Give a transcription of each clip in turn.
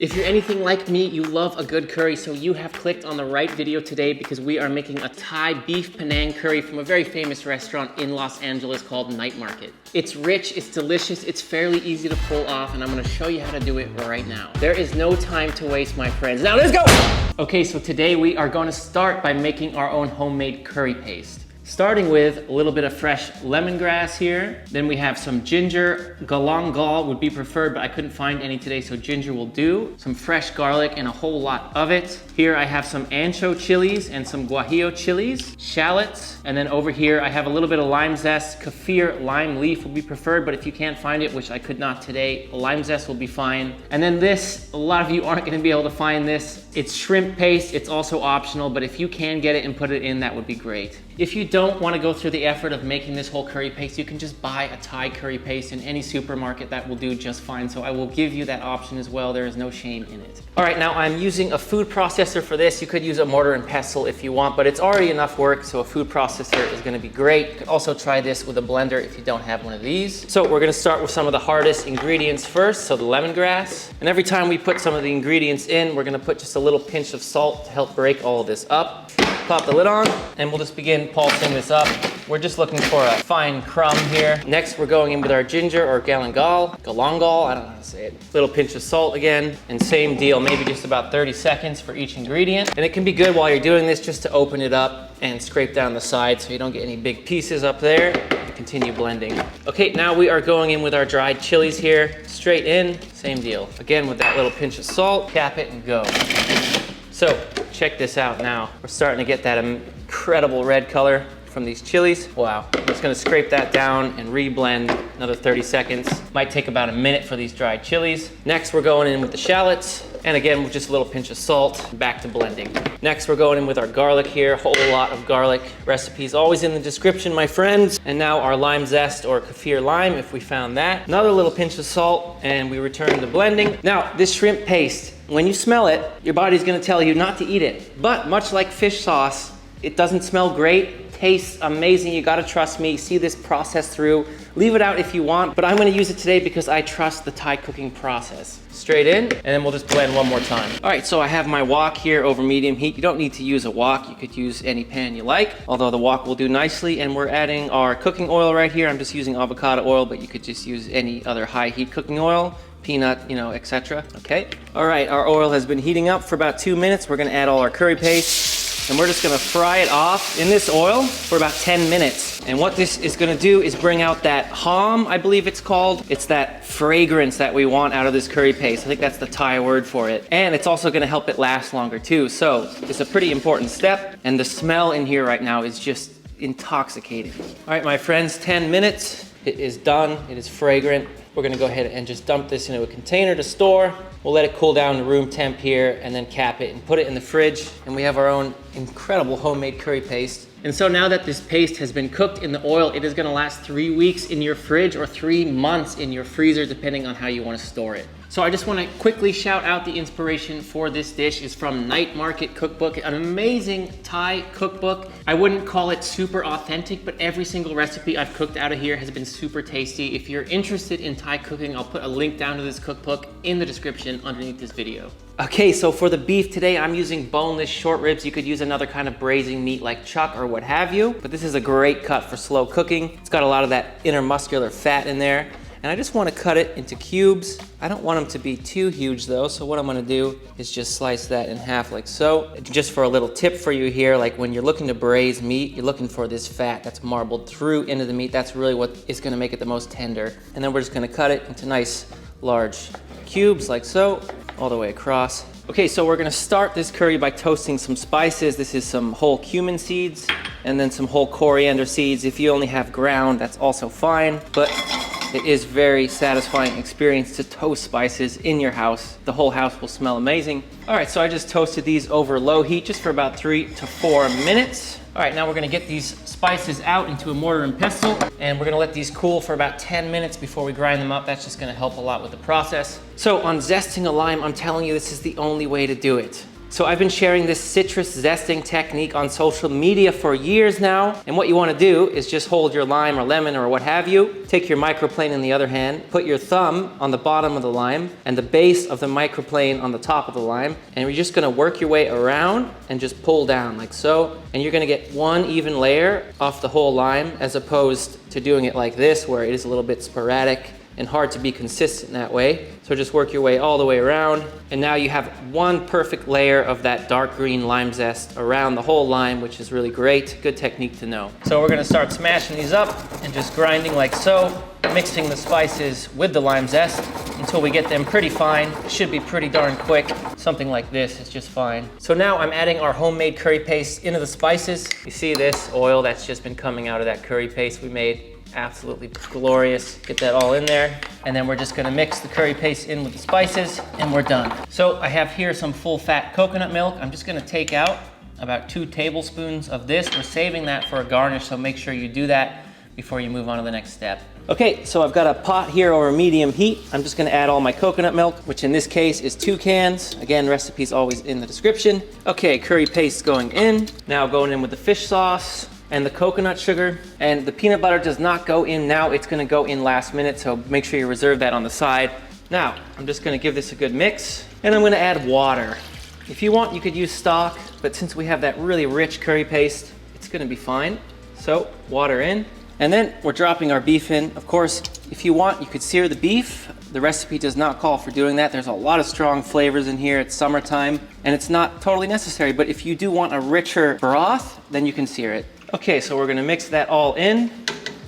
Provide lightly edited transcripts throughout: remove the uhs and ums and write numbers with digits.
If you're anything like me, you love a good curry, so you have clicked on the right video today because we are making a Thai beef Panang curry from a very famous restaurant in Los Angeles called Night Market. It's rich, it's delicious, it's fairly easy to pull off, and I'm gonna show you how to do it right now. There is no time to waste, my friends. Now let's go! Okay, so today we are gonna start by making our own homemade curry paste. Starting with a little bit of fresh lemongrass here. Then we have some ginger. Galangal would be preferred, but I couldn't find any today, so ginger will do. Some fresh garlic and a whole lot of it. Here I have some ancho chilies and some guajillo chilies, shallots, and then over here I have a little bit of lime zest. Kefir lime leaf will be preferred, but if you can't find it, which I could not today, lime zest will be fine. And then this, a lot of you aren't gonna be able to find this. It's shrimp paste, it's also optional, but if you can get it and put it in, that would be great. If you don't want to go through the effort of making this whole curry paste, you can just buy a Thai curry paste in any supermarket. That will do just fine. So I will give you that option as well. There is no shame in it. All right, now I'm using a food processor for this. You could use a mortar and pestle if you want, but it's already enough work, so a food processor is going to be great. You could also try this with a blender if you don't have one of these. So we're going to start with some of the hardest ingredients first, so the lemongrass. And every time we put some of the ingredients in, we're going to put just a little pinch of salt to help break all of this up. Pop the lid on, and we'll just begin pulsing this up. We're just looking for a fine crumb here. Next, we're going in with our ginger or galangal, I don't know how to say it. Little pinch of salt again, and same deal, maybe just about 30 seconds for each ingredient. And it can be good while you're doing this just to open it up and scrape down the side so you don't get any big pieces up there. Continue blending. Okay, now we are going in with our dried chilies here. Straight in, same deal. Again, with that little pinch of salt, cap it and go. So, check this out now. We're starting to get that incredible red color from these chilies. Wow. I'm just gonna scrape that down and re-blend another 30 seconds. Might take about a minute for these dried chilies. Next, we're going in with the shallots. And again, with just a little pinch of salt, back to blending. Next, we're going in with our garlic here. A whole lot of garlic recipes always in the description, my friends. And now our lime zest or kefir lime, if we found that. Another little pinch of salt, and we return to blending. Now, this shrimp paste, when you smell it, your body's gonna tell you not to eat it. But much like fish sauce, it doesn't smell great, tastes amazing. You gotta trust me, see this process through. Leave it out if you want, but I'm gonna use it today because I trust the Thai cooking process. Straight in, and then we'll just blend one more time. All right, so I have my wok here over medium heat. You don't need to use a wok. You could use any pan you like, although the wok will do nicely. And we're adding our cooking oil right here. I'm just using avocado oil, but you could just use any other high heat cooking oil. Peanut, etc. Okay. All right, our oil has been heating up for about 2 minutes. We're gonna add all our curry paste, and we're just gonna fry it off in this oil for about 10 minutes. And what this is gonna do is bring out that hom, I believe it's called. It's that fragrance that we want out of this curry paste. I think that's the Thai word for it. And it's also gonna help it last longer too. So it's a pretty important step, and the smell in here right now is just intoxicating. All right, my friends, 10 minutes. It is done, it is fragrant. We're gonna go ahead and just dump this into a container to store. We'll let it cool down to room temp here and then cap it and put it in the fridge. And we have our own incredible homemade curry paste. And so now that this paste has been cooked in the oil, it is gonna last 3 weeks in your fridge or 3 months in your freezer, depending on how you wanna store it. So I just wanna quickly shout out the inspiration for this dish is from Night Market Cookbook, an amazing Thai cookbook. I wouldn't call it super authentic, but every single recipe I've cooked out of here has been super tasty. If you're interested in Thai cooking, I'll put a link down to this cookbook in the description underneath this video. Okay, so for the beef today, I'm using boneless short ribs. You could use another kind of braising meat like chuck or what have you, but this is a great cut for slow cooking. It's got a lot of that intermuscular fat in there. And I just want to cut it into cubes. I don't want them to be too huge though, so what I'm gonna do is just slice that in half like so. Just for a little tip for you here, like when you're looking to braise meat, you're looking for this fat that's marbled through into the meat. That's really what is gonna make it the most tender. And then we're just gonna cut it into nice large cubes like so, all the way across. Okay, so we're gonna start this curry by toasting some spices. This is some whole cumin seeds and then some whole coriander seeds. If you only have ground, that's also fine, but it is very satisfying experience to toast spices in your house. The whole house will smell amazing. All right, so I just toasted these over low heat just for about 3 to 4 minutes. All right, now we're gonna get these spices out into a mortar and pestle, and we're gonna let these cool for about 10 minutes before we grind them up. That's just gonna help a lot with the process. So on zesting a lime, I'm telling you, this is the only way to do it. So I've been sharing this citrus zesting technique on social media for years now. And what you want to do is just hold your lime or lemon or what have you, take your microplane in the other hand, put your thumb on the bottom of the lime and the base of the microplane on the top of the lime. And you're just going to work your way around and just pull down like so. And you're going to get one even layer off the whole lime as opposed to doing it like this where it is a little bit sporadic and hard to be consistent that way. So just work your way all the way around. And now you have one perfect layer of that dark green lime zest around the whole lime, which is really great. Good technique to know. So we're gonna start smashing these up and just grinding like so, mixing the spices with the lime zest until we get them pretty fine. It should be pretty darn quick. Something like this is just fine. So now I'm adding our homemade curry paste into the spices. You see this oil that's just been coming out of that curry paste we made. Absolutely glorious. Get that all in there. And then we're just gonna mix the curry paste in with the spices and we're done. So I have here some full fat coconut milk. I'm just gonna take out about 2 tablespoons of this. We're saving that for a garnish, so make sure you do that before you move on to the next step. Okay, so I've got a pot here over medium heat. I'm just gonna add all my coconut milk, which in this case is 2 cans. Again, recipe's always in the description. Okay, curry paste going in. Now going in with the fish sauce and the coconut sugar, and the peanut butter does not go in now, it's gonna go in last minute, so make sure you reserve that on the side. Now, I'm just gonna give this a good mix, and I'm gonna add water. If you want, you could use stock, but since we have that really rich curry paste, it's gonna be fine. So, water in, and then we're dropping our beef in. Of course, if you want, you could sear the beef. The recipe does not call for doing that. There's a lot of strong flavors in here. It's summertime, and it's not totally necessary, but if you do want a richer broth, then you can sear it. Okay, so we're gonna mix that all in.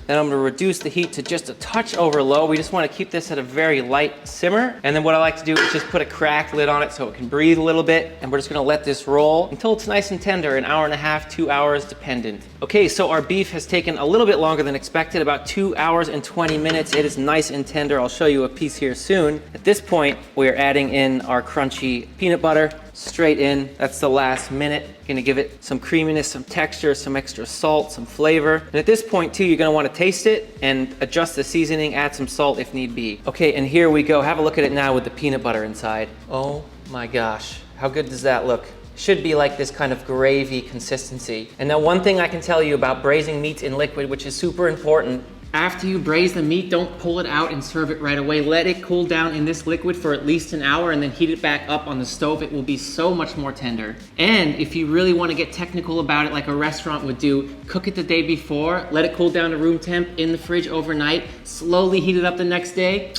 Then I'm gonna reduce the heat to just a touch over low. We just wanna keep this at a very light simmer. And then what I like to do is just put a cracked lid on it so it can breathe a little bit. And we're just gonna let this roll until it's nice and tender, an hour and a half, 2 hours, dependent. Okay, so our beef has taken a little bit longer than expected, about 2 hours and 20 minutes. It is nice and tender. I'll show you a piece here soon. At this point, we're adding in our crunchy peanut butter. Straight in, that's the last minute. Gonna give it some creaminess, some texture, some extra salt, some flavor. And at this point too, you're gonna wanna taste it and adjust the seasoning, add some salt if need be. Okay, and here we go. Have a look at it now with the peanut butter inside. Oh my gosh, how good does that look? Should be like this kind of gravy consistency. And now one thing I can tell you about braising meats in liquid, which is super important. After you braise the meat, don't pull it out and serve it right away. Let it cool down in this liquid for at least an hour and then heat it back up on the stove. It will be so much more tender. And if you really want to get technical about it like a restaurant would do, cook it the day before, let it cool down to room temp in the fridge overnight, slowly heat it up the next day.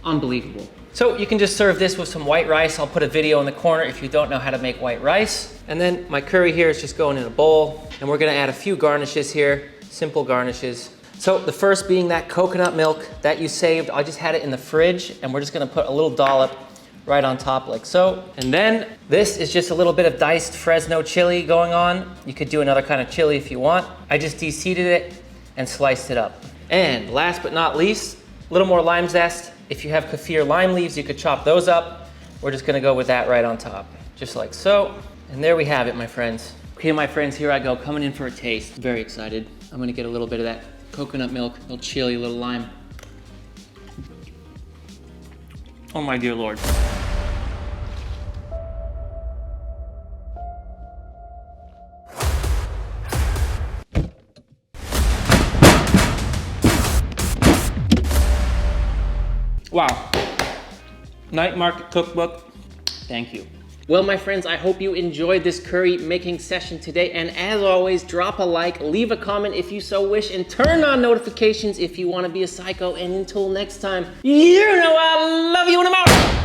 Unbelievable. So you can just serve this with some white rice. I'll put a video in the corner if you don't know how to make white rice. And then my curry here is just going in a bowl. And we're gonna add a few garnishes here, simple garnishes. So the first being that coconut milk that you saved. I just had it in the fridge and we're just gonna put a little dollop right on top like so. And then this is just a little bit of diced Fresno chili going on. You could do another kind of chili if you want. I just de-seeded it and sliced it up. And last but not least, a little more lime zest. If you have kefir lime leaves, you could chop those up. We're just gonna go with that right on top, just like so. And there we have it, my friends. Okay, my friends, here I go, coming in for a taste. Very excited. I'm gonna get a little bit of that coconut milk, a little chili, a little lime. Oh my dear Lord. Wow. Night Market Cookbook, thank you. Well, my friends, I hope you enjoyed this curry making session today. And as always, drop a like, leave a comment if you so wish, and turn on notifications if you want to be a psycho. And until next time, you know I love you and I'm out.